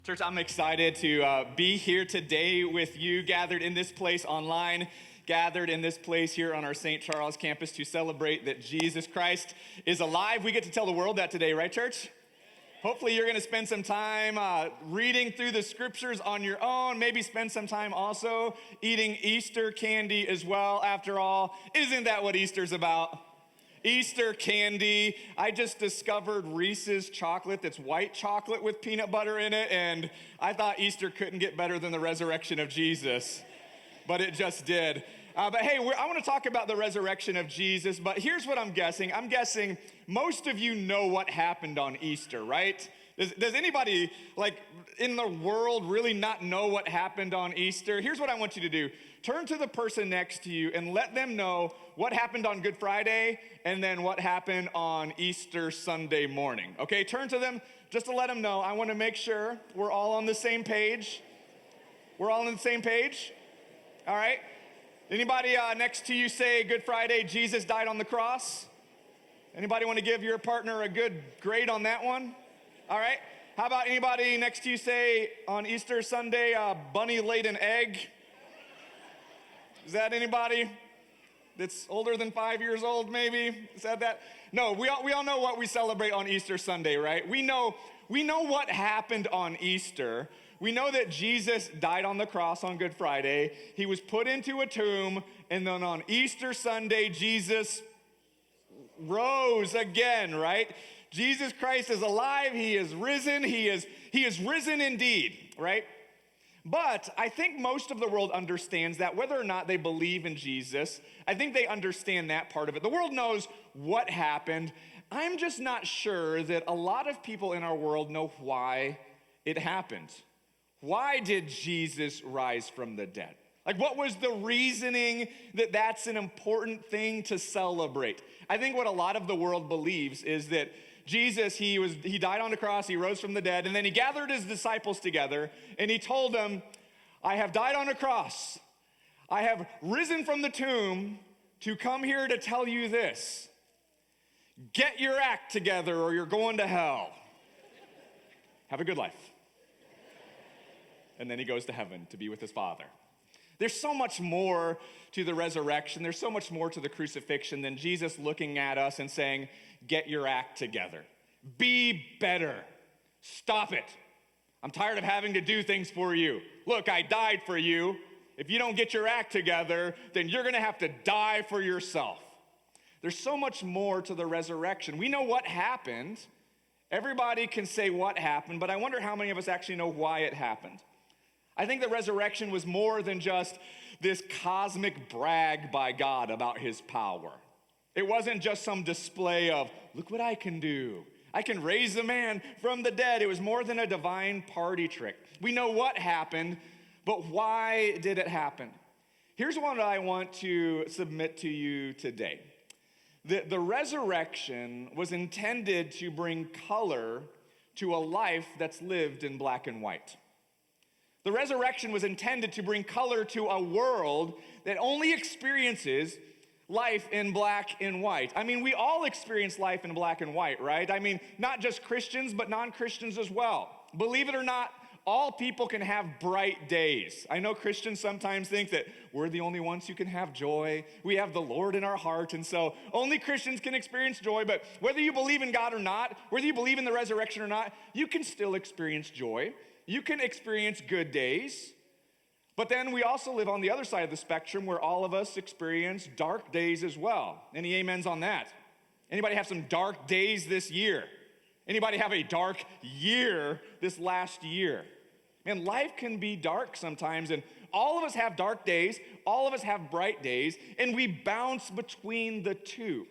Church, I'm excited to be here today with you, gathered in this place online, gathered in this place here on our St. Charles campus to celebrate that Jesus Christ is alive. We get to tell the world that today, right, church? Hopefully you're going to spend some time reading through the scriptures on your own, maybe spend some time also eating Easter candy as well. After all, isn't that what Easter's about? Easter candy. I just discovered Reese's chocolate that's white chocolate with peanut butter in it, and I thought Easter couldn't get better than the resurrection of Jesus, but it just did. But hey, I want to talk about the resurrection of Jesus, but here's what I'm guessing. I'm guessing most of you know what happened on Easter, right? Does anybody in the world really not know what happened on Easter? Here's what I want you to do. Turn to the person next to you and let them know what happened on Good Friday and then what happened on Easter Sunday morning. Okay, turn to them just to let them know. I want to make sure we're all on the same page. We're all on the same page? All right. Anybody next to you say Good Friday, Jesus died on the cross? Anybody want to give your partner a good grade on that one? All right. How about anybody next to you say on Easter Sunday, bunny laid an egg? Is that anybody that's older than 5 years old, maybe? Is that? No, we all know what we celebrate on Easter Sunday, right? We know what happened on Easter. We know that Jesus died on the cross on Good Friday. He was put into a tomb, and then on Easter Sunday, Jesus rose again, right? Jesus Christ is alive. He is risen. He is risen indeed, right? But I think most of the world understands that, whether or not they believe in Jesus. I think they understand that part of it. The world knows what happened. I'm just not sure that a lot of people in our world know why it happened. Why did Jesus rise from the dead? What was the reasoning that that's an important thing to celebrate? I think what a lot of the world believes is that Jesus, he died on the cross, he rose from the dead, and then he gathered his disciples together, and he told them, I have died on a cross. I have risen from the tomb to come here to tell you this. Get your act together or you're going to hell. Have a good life. And then he goes to heaven to be with his Father. There's so much more to the resurrection. There's so much more to the crucifixion than Jesus looking at us and saying, get your act together. Be better. Stop it. I'm tired of having to do things for you. Look, I died for you. If you don't get your act together, then you're going to have to die for yourself. There's so much more to the resurrection. We know what happened. Everybody can say what happened, but I wonder how many of us actually know why it happened. I think the resurrection was more than just this cosmic brag by God about his power. It wasn't just some display of, look what I can do. I can raise a man from the dead. It was more than a divine party trick. We know what happened, but why did it happen? Here's what I want to submit to you today. The resurrection was intended to bring color to a life that's lived in black and white. The resurrection was intended to bring color to a world that only experiences life in black and white. I mean, we all experience life in black and white, right? I mean, not just Christians, but non-Christians as well. Believe it or not, all people can have bright days. I know Christians sometimes think that we're the only ones who can have joy. We have the Lord in our heart, and so only Christians can experience joy. But whether you believe in God or not, whether you believe in the resurrection or not, you can still experience joy. You can experience good days, but then we also live on the other side of the spectrum where all of us experience dark days as well. Any amens on that? Anybody have some dark days this year? Anybody have a dark year this last year? Man, life can be dark sometimes, and all of us have dark days, all of us have bright days, and we bounce between the two.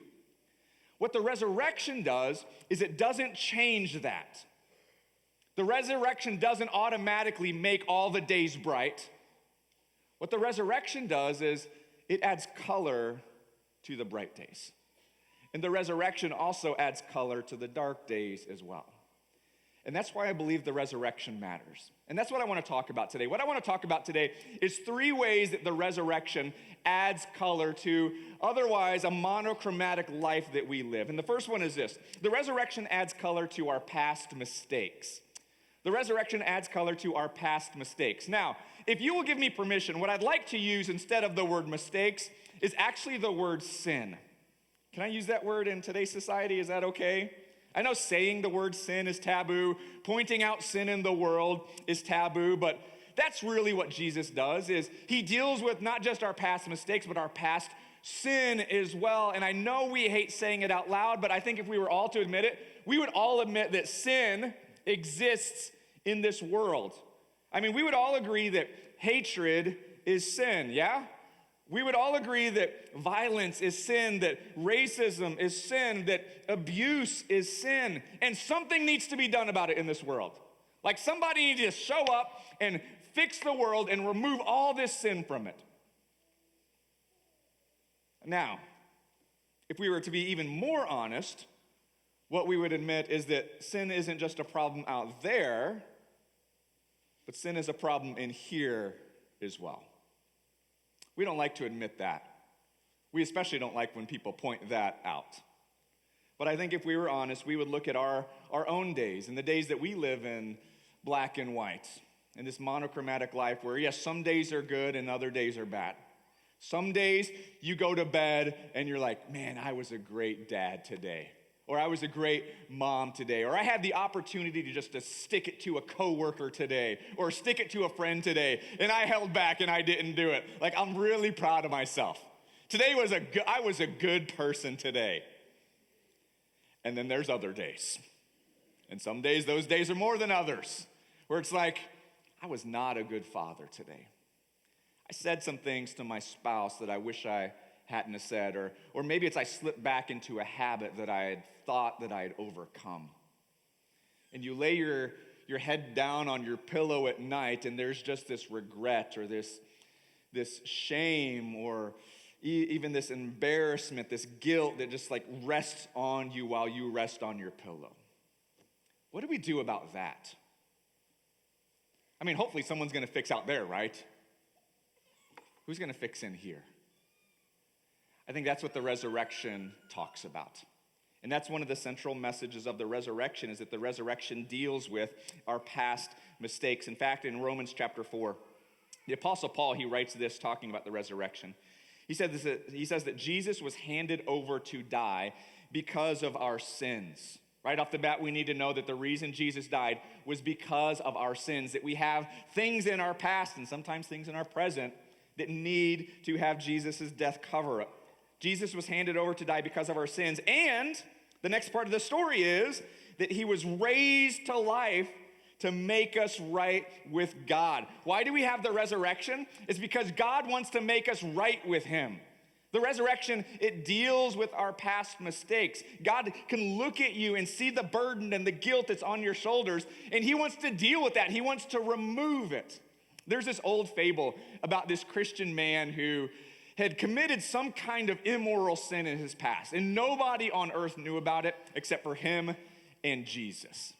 What the resurrection does is it doesn't change that. The resurrection doesn't automatically make all the days bright. What the resurrection does is it adds color to the bright days. And the resurrection also adds color to the dark days as well. And that's why I believe the resurrection matters. And that's what I want to talk about today. What I want to talk about today is 3 ways that the resurrection adds color to otherwise a monochromatic life that we live. And the first one is this. The resurrection adds color to our past mistakes. The resurrection adds color to our past mistakes. Now, if you will give me permission, what I'd like to use instead of the word mistakes is actually the word sin. Can I use that word in today's society? Is that okay? I know saying the word sin is taboo, pointing out sin in the world is taboo, but that's really what Jesus does, is he deals with not just our past mistakes, but our past sin as well. And I know we hate saying it out loud, but I think if we were all to admit it, we would all admit that sin exists in this world. I mean, we would all agree that hatred is sin, yeah? We would all agree that violence is sin, that racism is sin, that abuse is sin, and something needs to be done about it in this world. Like somebody needs to show up and fix the world and remove all this sin from it. Now, if we were to be even more honest, what we would admit is that sin isn't just a problem out there, but sin is a problem in here as well. We don't like to admit that. We especially don't like when people point that out. But I think if we were honest, we would look at our own days and the days that we live in black and white, in this monochromatic life where, yes, some days are good and other days are bad. Some days you go to bed and you're like, man, I was a great dad today. Or I was a great mom today. Or I had the opportunity to stick it to a coworker today. Or stick it to a friend today. And I held back and I didn't do it. Like, I'm really proud of myself. I was a good person today. And then there's other days. And some days, those days are more than others. Where it's like, I was not a good father today. I said some things to my spouse that I wish I hadn't have said, or maybe it's I slipped back into a habit that I had thought that I had overcome. And you lay your head down on your pillow at night, and there's just this regret or this shame or even this embarrassment, this guilt that just like rests on you while you rest on your pillow. What do we do about that? I mean, hopefully someone's going to fix out there, right? Who's going to fix in here? I think that's what the resurrection talks about. And that's one of the central messages of the resurrection, is that the resurrection deals with our past mistakes. In fact, in Romans chapter 4, the Apostle Paul, he writes this talking about the resurrection. He says that Jesus was handed over to die because of our sins. Right off the bat, we need to know that the reason Jesus died was because of our sins, that we have things in our past and sometimes things in our present that need to have Jesus' death cover up. Jesus was handed over to die because of our sins. And the next part of the story is that he was raised to life to make us right with God. Why do we have the resurrection? It's because God wants to make us right with him. The resurrection, it deals with our past mistakes. God can look at you and see the burden and the guilt that's on your shoulders, and he wants to deal with that. He wants to remove it. There's this old fable about this Christian man who had committed some kind of immoral sin in his past, and nobody on earth knew about it except for him and Jesus.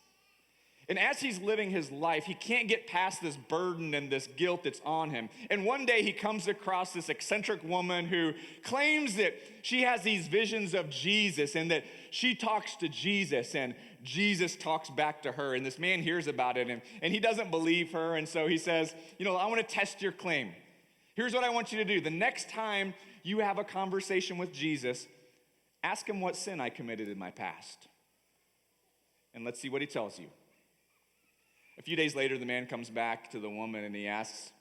And as he's living his life, he can't get past this burden and this guilt that's on him. And one day he comes across this eccentric woman who claims that she has these visions of Jesus and that she talks to Jesus and Jesus talks back to her. And this man hears about it and he doesn't believe her. And so he says, I want to test your claim. Here's what I want you to do. The next time you have a conversation with Jesus, ask him what sin I committed in my past. And let's see what he tells you. A few days later, the man comes back to the woman and he asks,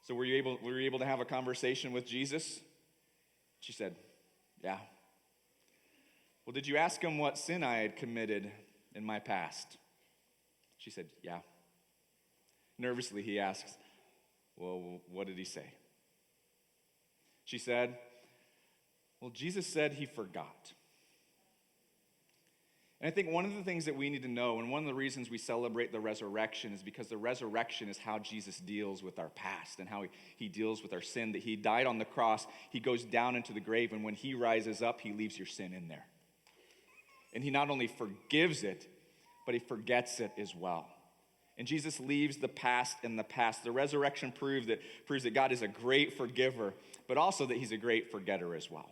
so were you able to have a conversation with Jesus? She said, yeah. Well, did you ask him what sin I had committed in my past? She said, yeah. Nervously, he asks, well, what did he say? She said, well, Jesus said he forgot. And I think one of the things that we need to know, and one of the reasons we celebrate the resurrection, is because the resurrection is how Jesus deals with our past and how he deals with our sin, that he died on the cross, he goes down into the grave, and when he rises up, he leaves your sin in there. And he not only forgives it, but he forgets it as well. And Jesus leaves the past in the past. The resurrection proves that God is a great forgiver, but also that he's a great forgetter as well.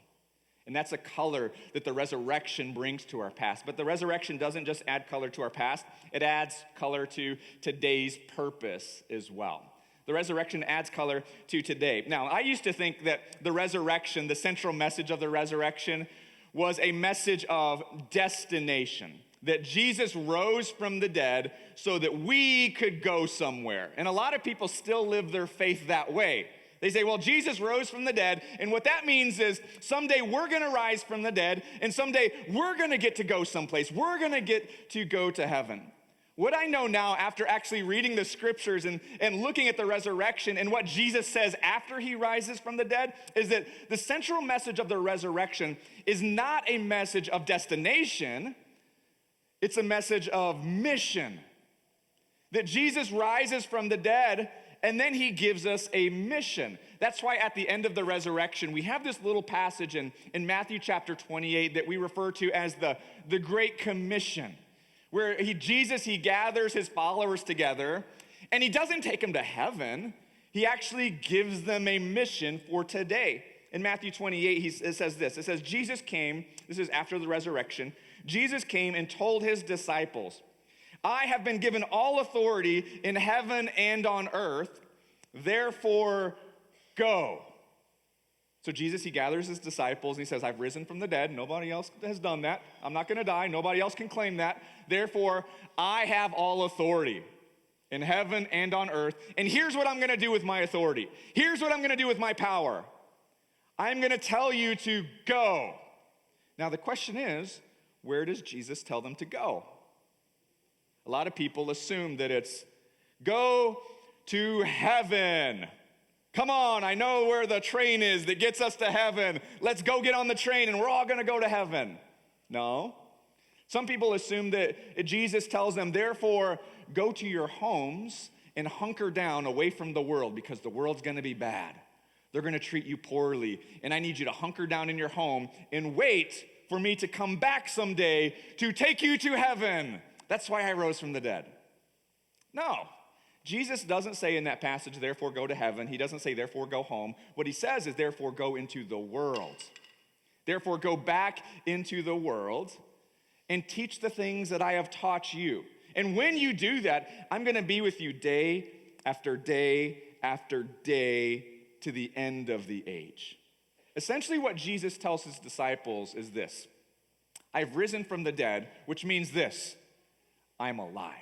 And that's a color that the resurrection brings to our past. But the resurrection doesn't just add color to our past, it adds color to today's purpose as well. The resurrection adds color to today. Now, I used to think that the resurrection, the central message of the resurrection, was a message of destination. That Jesus rose from the dead so that we could go somewhere. And a lot of people still live their faith that way. They say, well, Jesus rose from the dead, and what that means is someday we're gonna rise from the dead, and someday we're gonna get to go someplace. We're gonna get to go to heaven. What I know now after actually reading the scriptures and looking at the resurrection and what Jesus says after he rises from the dead is that the central message of the resurrection is not a message of destination, it's a message of mission. That Jesus rises from the dead and then he gives us a mission. That's why at the end of the resurrection, we have this little passage in Matthew chapter 28 that we refer to as the Great Commission, where Jesus gathers his followers together, and he doesn't take them to heaven. He actually gives them a mission for today. In Matthew 28, it says this. It says, Jesus came, this is after the resurrection, Jesus came and told his disciples, I have been given all authority in heaven and on earth, therefore go. So Jesus, he gathers his disciples and he says, I've risen from the dead. Nobody else has done that. I'm not gonna die. Nobody else can claim that. Therefore, I have all authority in heaven and on earth. And here's what I'm gonna do with my authority. Here's what I'm gonna do with my power. I'm gonna tell you to go. Now the question is, where does Jesus tell them to go? A lot of people assume that it's go to heaven. Come on, I know where the train is that gets us to heaven. Let's go get on the train and we're all gonna go to heaven. No. Some people assume that Jesus tells them, therefore, go to your homes and hunker down away from the world because the world's gonna be bad. They're gonna treat you poorly, and I need you to hunker down in your home and wait for me to come back someday to take you to heaven. That's why I rose from the dead. No, Jesus doesn't say in that passage, therefore go to heaven. He doesn't say, therefore go home. What he says is, therefore go into the world. Therefore go back into the world and teach the things that I have taught you. And when you do that, I'm gonna be with you day after day after day to the end of the age. Essentially what Jesus tells his disciples is this: I've risen from the dead, which means this: I'm alive.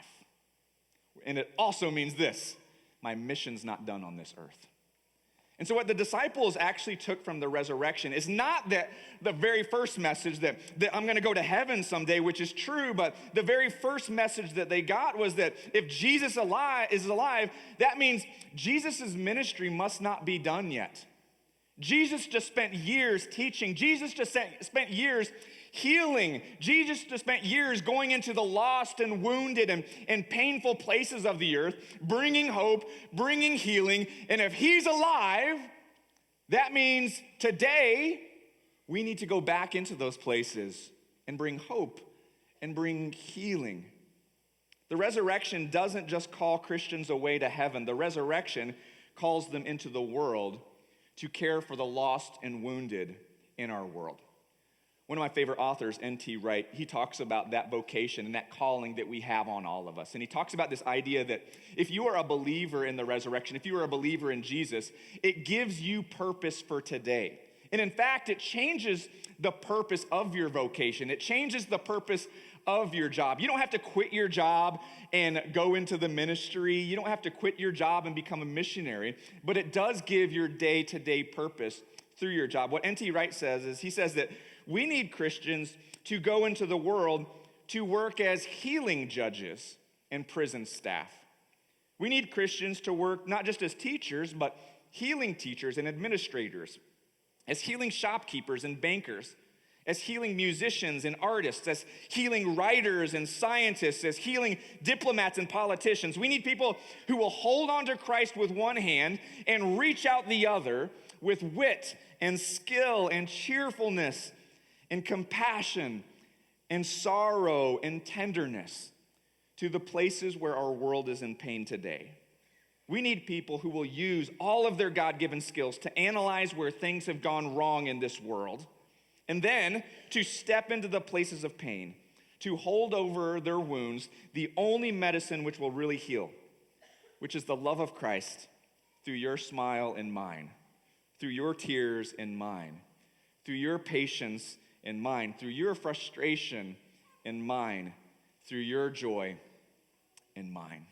And it also means this: my mission's not done on this earth. And so what the disciples actually took from the resurrection is not that the very first message that I'm gonna go to heaven someday, which is true, but the very first message that they got was that if Jesus is alive, that means Jesus' ministry must not be done yet. Jesus just spent years teaching. Jesus just spent years healing. Jesus just spent years going into the lost and wounded and painful places of the earth, bringing hope, bringing healing. And if he's alive, that means today we need to go back into those places and bring hope and bring healing. The resurrection doesn't just call Christians away to heaven. The resurrection calls them into the world to care for the lost and wounded in our world. One of my favorite authors, N.T. Wright, he talks about that vocation and that calling that we have on all of us. And he talks about this idea that if you are a believer in the resurrection, if you are a believer in Jesus, it gives you purpose for today. And in fact, it changes the purpose of your vocation. It changes the purpose of your job. You don't have to quit your job and go into the ministry. You don't have to quit your job and become a missionary, but it does give your day-to-day purpose through your job. What N.T. Wright says is, he says that we need Christians to go into the world to work as healing judges and prison staff. We need Christians to work not just as teachers, but healing teachers and administrators, as healing shopkeepers and bankers, as healing musicians and artists, as healing writers and scientists, as healing diplomats and politicians. We need people who will hold on to Christ with one hand and reach out the other with wit and skill and cheerfulness and compassion and sorrow and tenderness to the places where our world is in pain today. We need people who will use all of their God-given skills to analyze where things have gone wrong in this world And then to step into the places of pain, to hold over their wounds, the only medicine which will really heal, which is the love of Christ through your smile and mine, through your tears and mine, through your patience and mine, through your frustration and mine, through your joy and mine.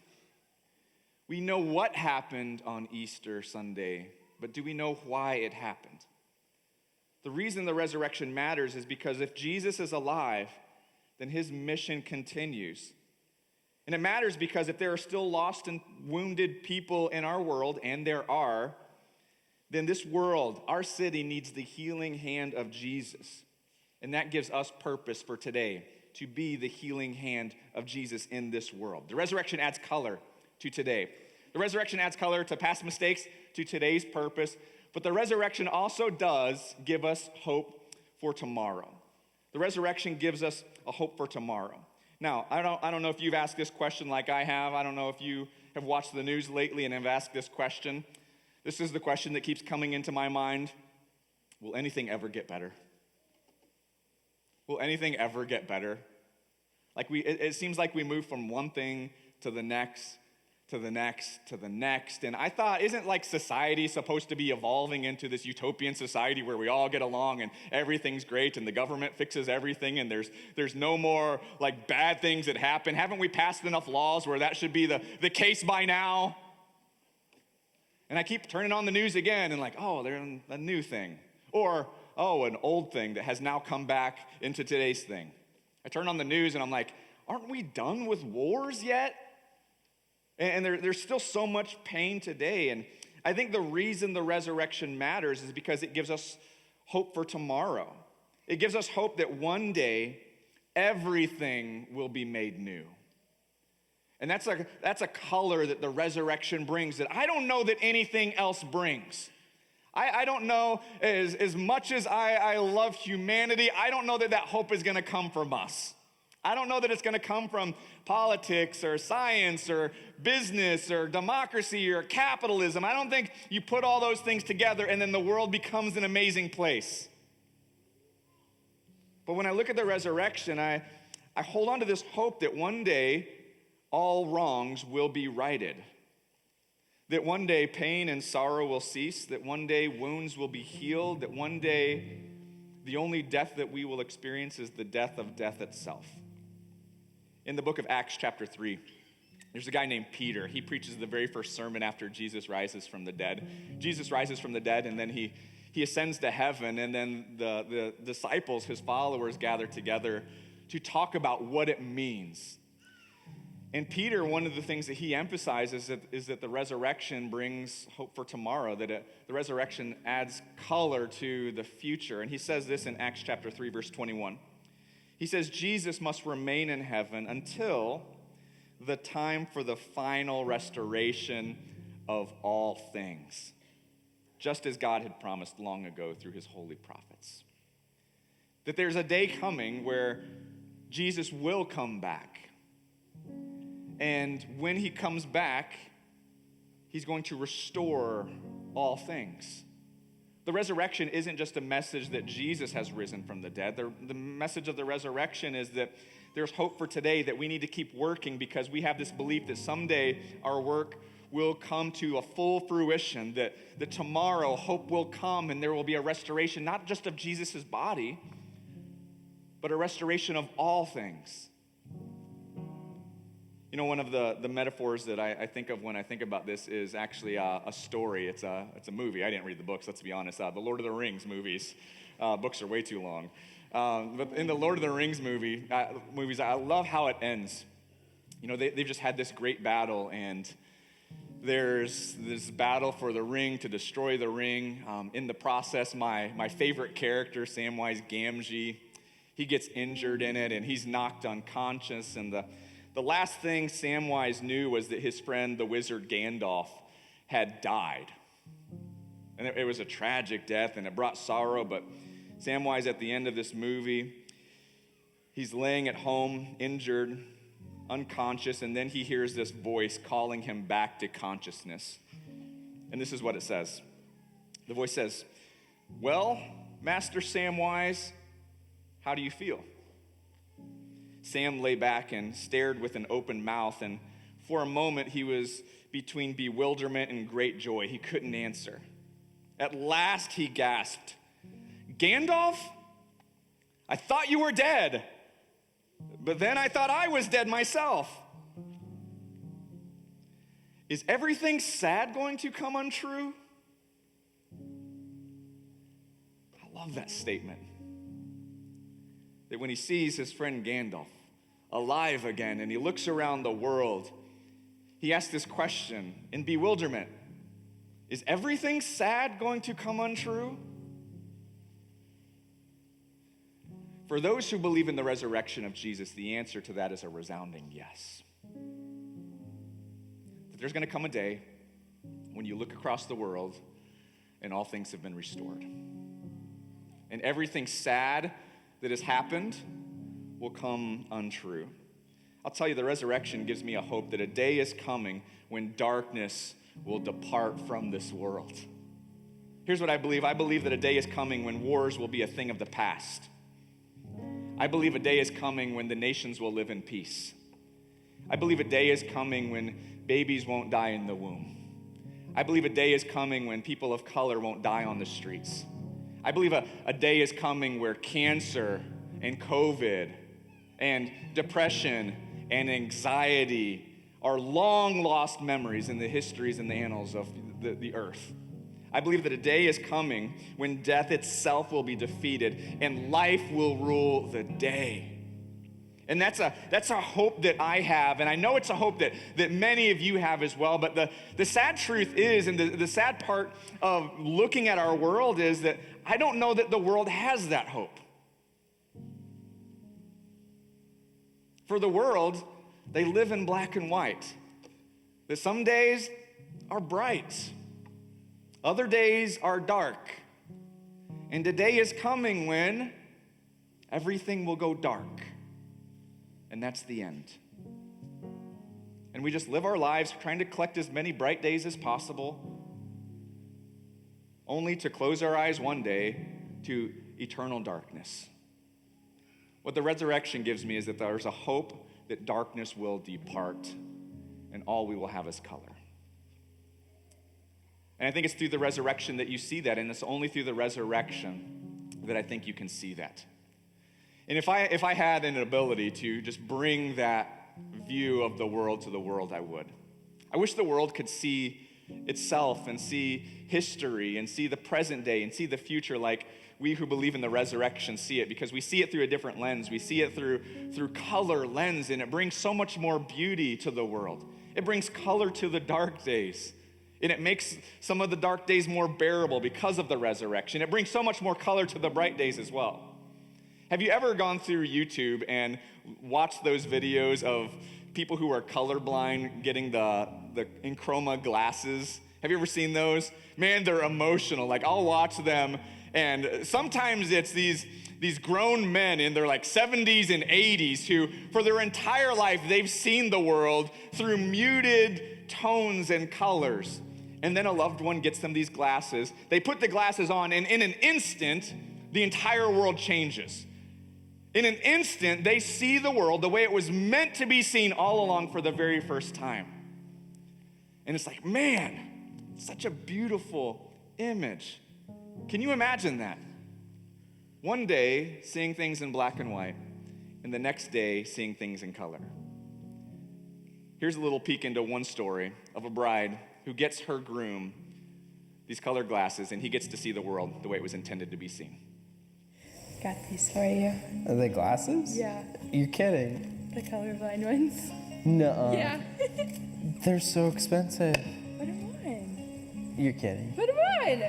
We know what happened on Easter Sunday, but do we know why it happened? The reason the resurrection matters is because if Jesus is alive, then his mission continues. And it matters because if there are still lost and wounded people in our world, and there are, then this world, our city, needs the healing hand of Jesus. And that gives us purpose for today, to be the healing hand of Jesus in this world. The resurrection adds color to today. The resurrection adds color to past mistakes, to today's purpose, but the resurrection also does give us hope for tomorrow. The resurrection gives us a hope for tomorrow. Now, I don't know if you've asked this question like I have. I don't know if you have watched the news lately and have asked this question. This is the question that keeps coming into my mind. Will anything ever get better? Will anything ever get better? It seems like we move from one thing to the next, to the next, to the next. And I thought, isn't society supposed to be evolving into this utopian society where we all get along and everything's great and the government fixes everything and there's no more bad things that happen? Haven't we passed enough laws where that should be the case by now? And I keep turning on the news again and there's a new thing. Or, an old thing that has now come back into today's thing. I turn on the news and I'm like, aren't we done with wars yet? And there's still so much pain today. And I think the reason the resurrection matters is because it gives us hope for tomorrow. It gives us hope that one day everything will be made new. And that's a color that the resurrection brings that I don't know that anything else brings. I don't know, as much as I love humanity, I don't know that hope is going to come from us. I don't know that it's going to come from politics or science or business or democracy or capitalism. I don't think you put all those things together and then the world becomes an amazing place. But when I look at the resurrection, I hold on to this hope that one day all wrongs will be righted. That one day pain and sorrow will cease, that one day wounds will be healed, that one day the only death that we will experience is the death of death itself. In the book of Acts chapter 3, there's a guy named Peter. He preaches the very first sermon after Jesus rises from the dead. Jesus rises from the dead, and then he ascends to heaven, and then the disciples, his followers, gather together to talk about what it means. And Peter, one of the things that he emphasizes is that the resurrection brings hope for tomorrow, that the resurrection adds color to the future. And he says this in Acts chapter 3, verse 21. He says, Jesus must remain in heaven until the time for the final restoration of all things, just as God had promised long ago through his holy prophets. That there's a day coming where Jesus will come back. And when he comes back, he's going to restore all things. The resurrection isn't just a message that Jesus has risen from the dead. The message of the resurrection is that there's hope for today, that we need to keep working because we have this belief that someday our work will come to a full fruition, that tomorrow hope will come and there will be a restoration, not just of Jesus' body, but a restoration of all things. You know, one of the metaphors that I think of when I think about this is actually a story. It's a movie. I didn't read the books, let's be honest. The Lord of the Rings movies. Books are way too long. But in the Lord of the Rings movies, I love how it ends. You know, they've just had this great battle, and there's this battle for the ring to destroy the ring. In the process, my favorite character, Samwise Gamgee, he gets injured in it, and he's knocked unconscious, and the last thing Samwise knew was that his friend, the wizard Gandalf, had died. And it was a tragic death, and it brought sorrow, but Samwise, at the end of this movie, he's laying at home, injured, unconscious, and then he hears this voice calling him back to consciousness. And this is what it says. The voice says, "Well, Master Samwise, How do you feel? Sam lay back and stared with an open mouth, and for a moment he was between bewilderment and great joy. He couldn't answer. At last he gasped, "Gandalf? I thought you were dead, but then I thought I was dead myself. Is everything sad going to come untrue?" I love that statement. That when he sees his friend Gandalf alive again and he looks around the world, he asks this question in bewilderment: is everything sad going to come untrue? For those who believe in the resurrection of Jesus, the answer to that is a resounding yes. That there's going to come a day when you look across the world and all things have been restored. And everything sad that has happened will come untrue. I'll tell you, the resurrection gives me a hope that a day is coming when darkness will depart from this world. Here's what I believe. I believe that a day is coming when wars will be a thing of the past. I believe a day is coming when the nations will live in peace. I believe a day is coming when babies won't die in the womb. I believe a day is coming when people of color won't die on the streets. I believe a day is coming where cancer and COVID and depression and anxiety are long lost memories in the histories and the annals of the earth. I believe that a day is coming when death itself will be defeated and life will rule the day. And that's a hope that I have, and I know it's a hope that many of you have as well, but the sad truth is, and the sad part of looking at our world is that I don't know that the world has that hope. For the world, they live in black and white. That some days are bright, other days are dark, and a day is coming when everything will go dark. And that's the end. And we just live our lives trying to collect as many bright days as possible, only to close our eyes one day to eternal darkness. What the resurrection gives me is that there's a hope that darkness will depart and all we will have is color. And I think it's through the resurrection that you see that, and it's only through the resurrection that I think you can see that. And if I had an ability to just bring that view of the world to the world, I would. I wish the world could see itself and see history and see the present day and see the future like we who believe in the resurrection see it, because we see it through a different lens. We see it through color lens, and it brings so much more beauty to the world. It brings color to the dark days, and it makes some of the dark days more bearable because of the resurrection. It brings so much more color to the bright days as well. Have you ever gone through YouTube and watched those videos of people who are colorblind getting the Nikomas glasses? Have you ever seen those? Man, they're emotional. Like, I'll watch them, and sometimes it's these grown men in their like 70s and 80s who, for their entire life, they've seen the world through muted tones and colors. And then a loved one gets them these glasses. They put the glasses on, and in an instant, the entire world changes. In an instant, they see the world the way it was meant to be seen all along for the very first time. And it's like, man, such a beautiful image. Can you imagine that? One day, seeing things in black and white, and the next day, seeing things in color. Here's a little peek into one story of a bride who gets her groom these colored glasses, and he gets to see the world the way it was intended to be seen. Got these for you. Are they glasses? Yeah. You're kidding. The colorblind ones. Nuh-uh. Yeah. They're so expensive. Put them on. You're kidding. Put them on.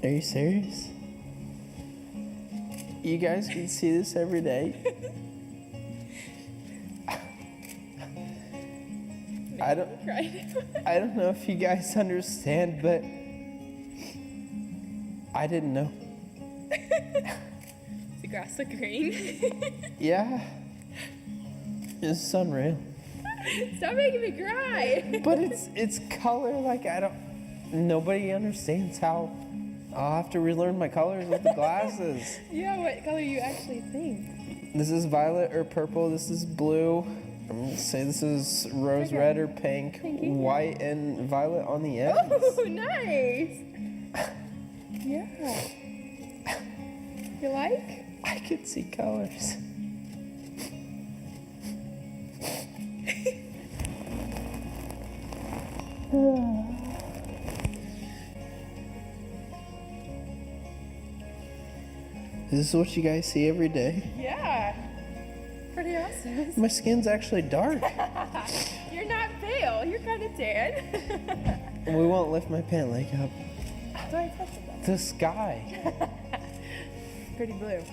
Are you serious? You guys can see this every day? I don't know if you guys understand, but I didn't know. Does the grass look green? Yeah. This is unreal. Stop making me cry. But it's color like nobody understands how. I'll have to relearn my colors with the glasses. Yeah, what color you actually think? This is violet or purple. This is blue. I'm gonna say this is rose red or pink. Pinky. White and violet on the ends. Oh, nice. Yeah. You like? I can see colors. This is what you guys see every day. Yeah. Pretty awesome. My skin's actually dark. You're not pale. You're kind of tan. We won't lift my pant leg up. Don't I touch it The sky. though? Pretty blue.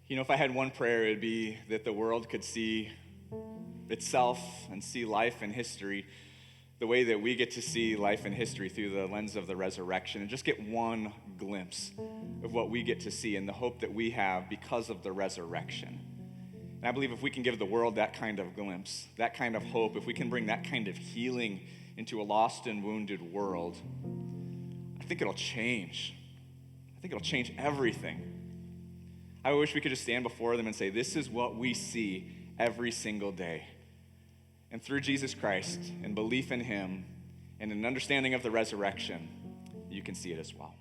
You know, if I had one prayer, it'd be that the world could see itself and see life and history the way that we get to see life and history through the lens of the resurrection, and just get one glimpse of what we get to see and the hope that we have because of the resurrection. And I believe if we can give the world that kind of glimpse, that kind of hope, if we can bring that kind of healing into a lost and wounded world, I think it'll change. I think it'll change everything. I wish we could just stand before them and say, this is what we see every single day. And through Jesus Christ and belief in him and an understanding of the resurrection, you can see it as well.